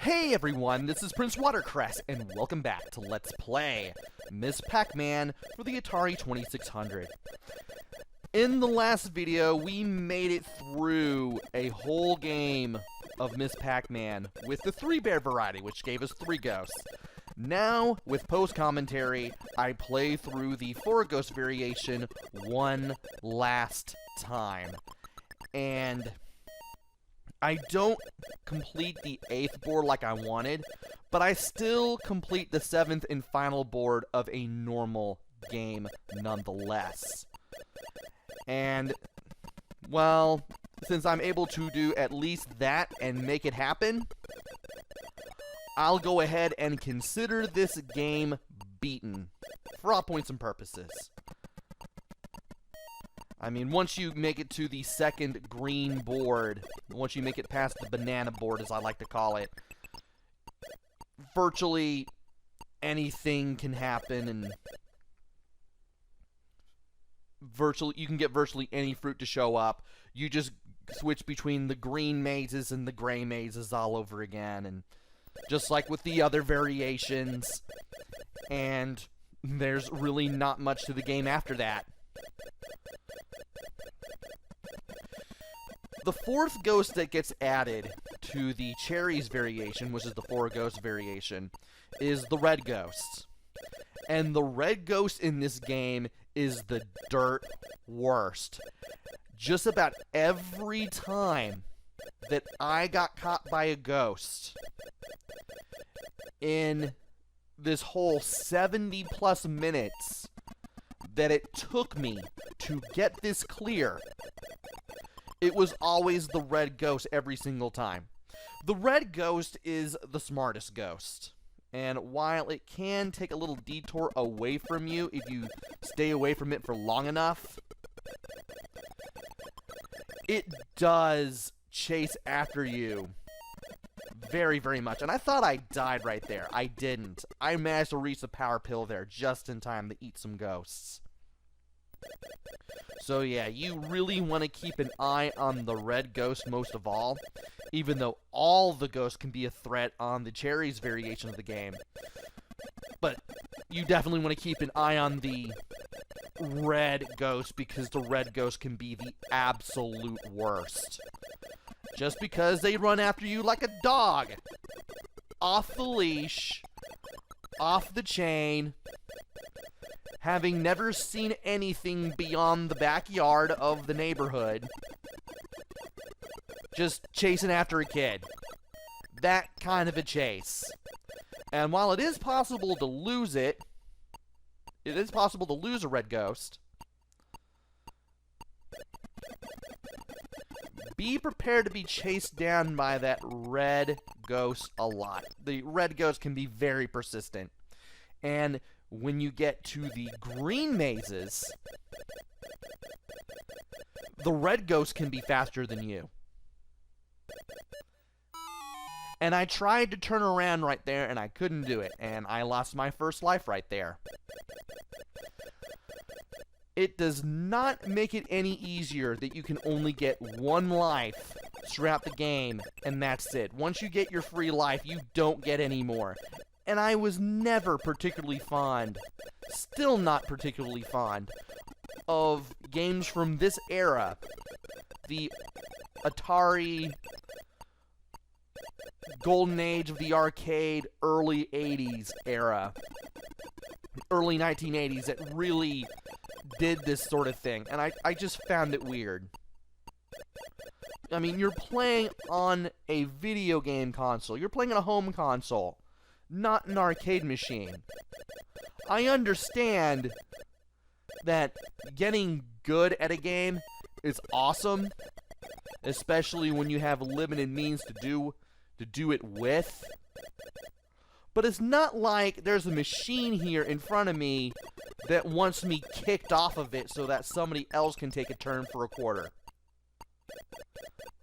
Hey everyone, this is PrinceWatercress, and welcome back to Let's Play Miss Pac-Man for the Atari 2600. In the last video, we made it through a whole game of Miss Pac-Man with the 3-bear variety, which gave us 3 ghosts. Now, with post-commentary, I play through the 4-ghost variation one last time. And I don't complete the 8th board like I wanted, but I still complete the 7th and final board of a normal game nonetheless. And, well, since I'm able to do at least that and make it happen, I'll go ahead and consider this game beaten, for all points and purposes. I mean, once you make it to the 2nd green board, once you make it past the banana board, as I like to call it, virtually anything can happen, and you can get virtually any fruit to show up. You just switch between the green mazes and the gray mazes all over again, and just like with the other variations, and there's really not much to the game after that. The 4th ghost that gets added to the Cherries variation, which is the 4-ghost variation, is the red ghost. And the red ghost in this game is the dirt worst. Just about every time that I got caught by a ghost in this whole 70+ minutes that it took me to get this clear, it was always the red ghost every single time. The red ghost is the smartest ghost, and while it can take a little detour away from you if you stay away from it for long enough, it does chase after you very, very much. And I thought I died right there. I didn't. I managed to reach the power pill there just in time to eat some ghosts. So yeah, you really want to keep an eye on the red ghost most of all, even though all the ghosts can be a threat on the Cherries variation of the game. But you definitely want to keep an eye on the red ghost, because the red ghost can be the absolute worst. Just because they run after you like a dog. Off the leash, off the chain, having never seen anything beyond the backyard of the neighborhood, just chasing after a kid. That kind of a chase. And while it is possible to lose it is possible to lose a red ghost, be prepared to be chased down by that red ghost a lot. The red ghost can be very persistent. And when you get to the green mazes, the red ghost can be faster than you. And I tried to turn around right there, and I couldn't do it, and I lost my first life right there. It does not make it any easier that you can only get 1 life throughout the game, and that's it. Once you get your free life, you don't get any more. And I was never particularly fond, still not particularly fond, of games from this era. The Atari golden age of the arcade, early 80s era. Early 1980s that really did this sort of thing. And I just found it weird. I mean, you're playing on a video game console. You're playing on a home console, not an arcade machine. I understand that getting good at a game is awesome, especially when you have limited means to do it with. But it's not like there's a machine here in front of me that wants me kicked off of it so that somebody else can take a turn for a quarter.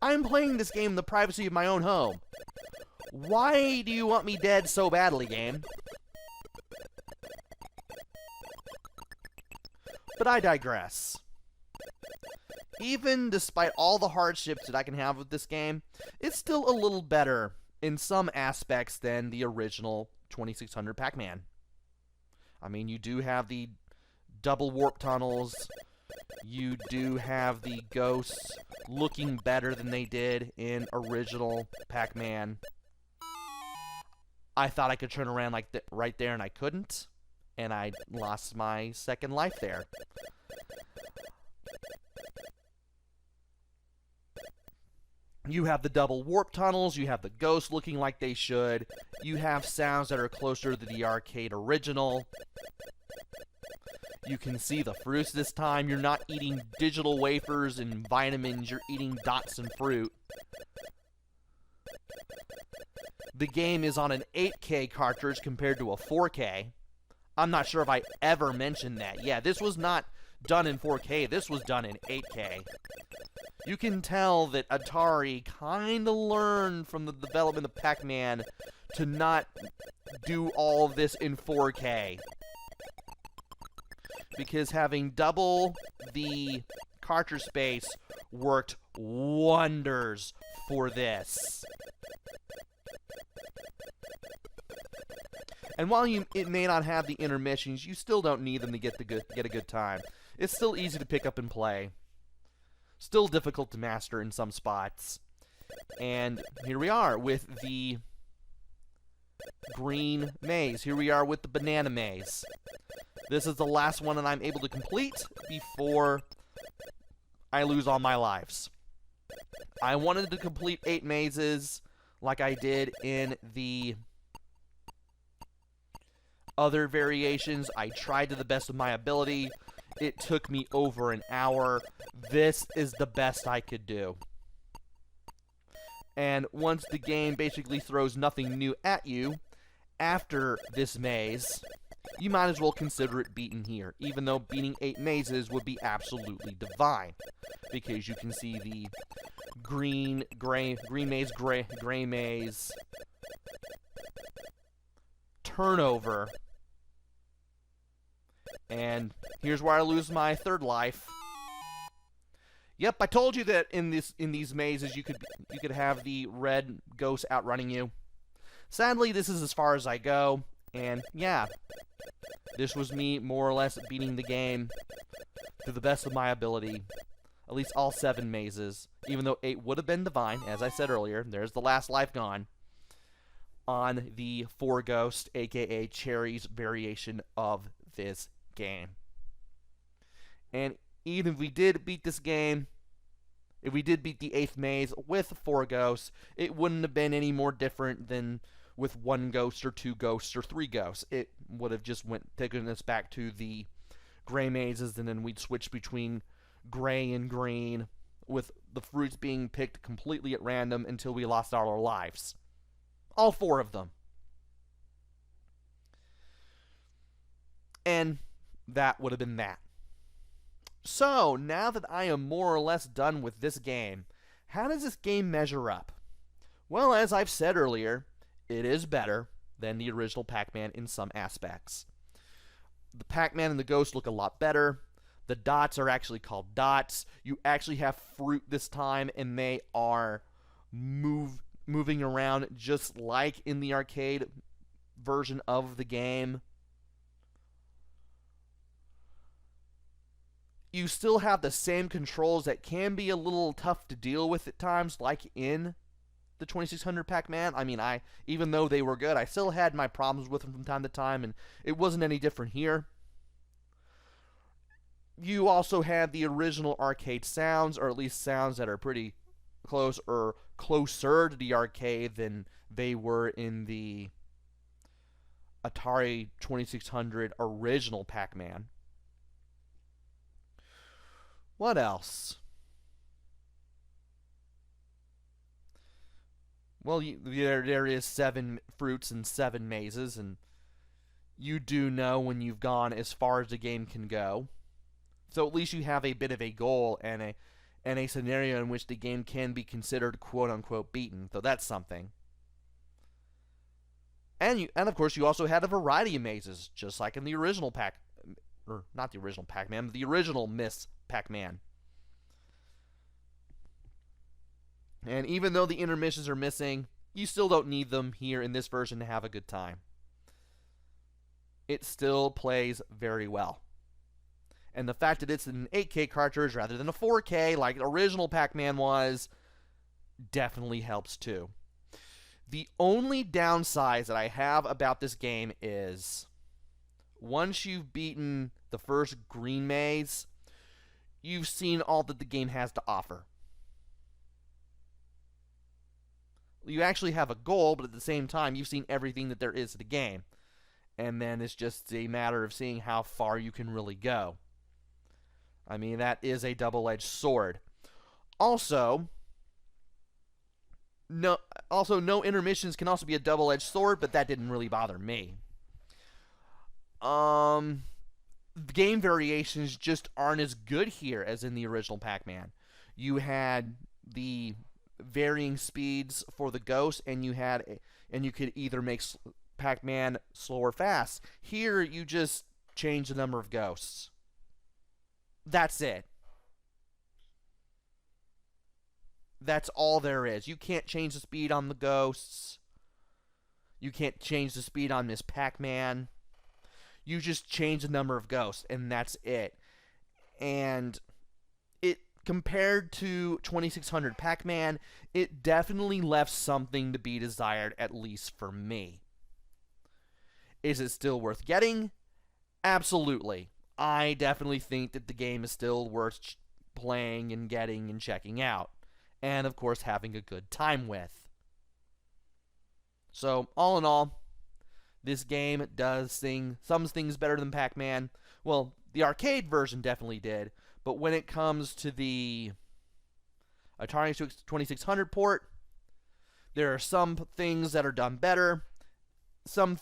I'm playing this game in the privacy of my own home. Why do you want me dead so badly, game? But I digress. Even despite all the hardships that I can have with this game, it's still a little better in some aspects than the original 2600 Pac-Man. I mean, you do have the double warp tunnels. You do have the ghosts looking better than they did in original Pac-Man. I thought I could turn around like right there, and I couldn't. And I lost my second life there. You have the double warp tunnels. You have the ghosts looking like they should. You have sounds that are closer to the arcade original. You can see the fruits this time. You're not eating digital wafers and vitamins. You're eating dots and fruit. The game is on an 8K cartridge compared to a 4K. I'm not sure if I ever mentioned that. Yeah, this was not done in 4K. This was done in 8K. You can tell that Atari kind of learned from the development of Pac-Man to not do all of this in 4K. Because having double the cartridge space worked wonders for this. And while it may not have the intermissions, you still don't need them to get a good time. It's still easy to pick up and play. Still difficult to master in some spots. And here we are with the green maze. Here we are with the banana maze. This is the last one that I'm able to complete before I lose all my lives. I wanted to complete 8 mazes like I did in the other variations. I tried to the best of my ability. It took me over an hour. This is the best I could do. And once the game basically throws nothing new at you after this maze, you might as well consider it beaten here, even though beating 8 mazes would be absolutely divine, because you can see the green maze, turnover, and here's where I lose my third life. Yep, I told you that in these mazes you could have the red ghost outrunning you. Sadly, this is as far as I go, and yeah, this was me more or less beating the game to the best of my ability. At least all 7 mazes, even though 8 would have been divine, as I said earlier. There's the last life gone on the 4 Ghost, aka Cherries variation of this game. And even if we did beat this game, if we did beat the 8th maze with 4 ghosts, it wouldn't have been any more different than with 1 ghost or 2 ghosts or 3 ghosts. It would have just taken us back to the gray mazes, and then we'd switch between gray and green, with the fruits being picked completely at random until we lost all our lives. All 4 of them. And that would have been that. So, now that I am more or less done with this game, how does this game measure up? Well, as I've said earlier, it is better than the original Pac-Man in some aspects. The Pac-Man and the Ghost look a lot better. The dots are actually called dots. You actually have fruit this time, and they are moving around just like in the arcade version of the game. You still have the same controls that can be a little tough to deal with at times, like in the 2600 Pac-Man. I mean, even though they were good, I still had my problems with them from time to time, and it wasn't any different here. You also had the original arcade sounds, or at least sounds that are pretty close or closer to the arcade than they were in the Atari 2600 original Pac-Man. What else? Well, there is 7 fruits and 7 mazes, and you do know when you've gone as far as the game can go. So at least you have a bit of a goal and a scenario in which the game can be considered quote-unquote beaten. So that's something. And of course you also had a variety of mazes, just like in the original not the original Pac-Man, but the original Miss Pac-Man. And even though the intermissions are missing, you still don't need them here in this version to have a good time. It still plays very well. And the fact that it's an 8K cartridge rather than a 4K like the original Pac-Man was definitely helps too. The only downside that I have about this game is once you've beaten the first green maze, you've seen all that the game has to offer. You actually have a goal, but at the same time, you've seen everything that there is to the game. And then it's just a matter of seeing how far you can really go. I mean, that is a double-edged sword. Also, no intermissions can also be a double-edged sword, but that didn't really bother me. Game variations just aren't as good here as in the original Pac-Man. You had the varying speeds for the ghosts, and you could either make Pac-Man slow or fast. Here, you just change the number of ghosts. That's it. That's all there is. You can't change the speed on the ghosts. You can't change the speed on Miss Pac-Man. You just change the number of ghosts, and that's it. And it, compared to 2600 Pac-Man, it definitely left something to be desired, at least for me. Is it still worth getting? Absolutely. I definitely think that the game is still worth playing and getting and checking out. And, of course, having a good time with. So, all in all, this game does some things better than Pac-Man. Well, the arcade version definitely did. But when it comes to the Atari 2600 port, there are some things that are done better. Some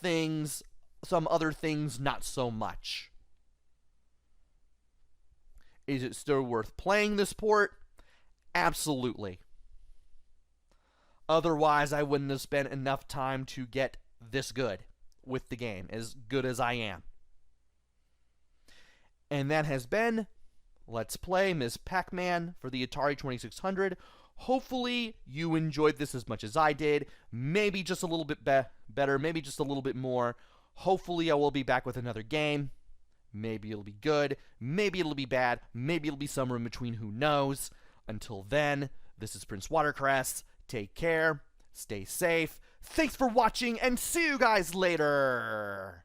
other things, not so much. Is it still worth playing this port? Absolutely. Otherwise, I wouldn't have spent enough time to get this good with the game, as good as I am. And that has been Let's Play Ms. Pac-Man for the Atari 2600. Hopefully, you enjoyed this as much as I did. Maybe just a little bit better, maybe just a little bit more. Hopefully, I will be back with another game. Maybe it'll be good, maybe it'll be bad, maybe it'll be somewhere in between, who knows. Until then, this is PrinceWatercress. Take care, stay safe, thanks for watching, and see you guys later!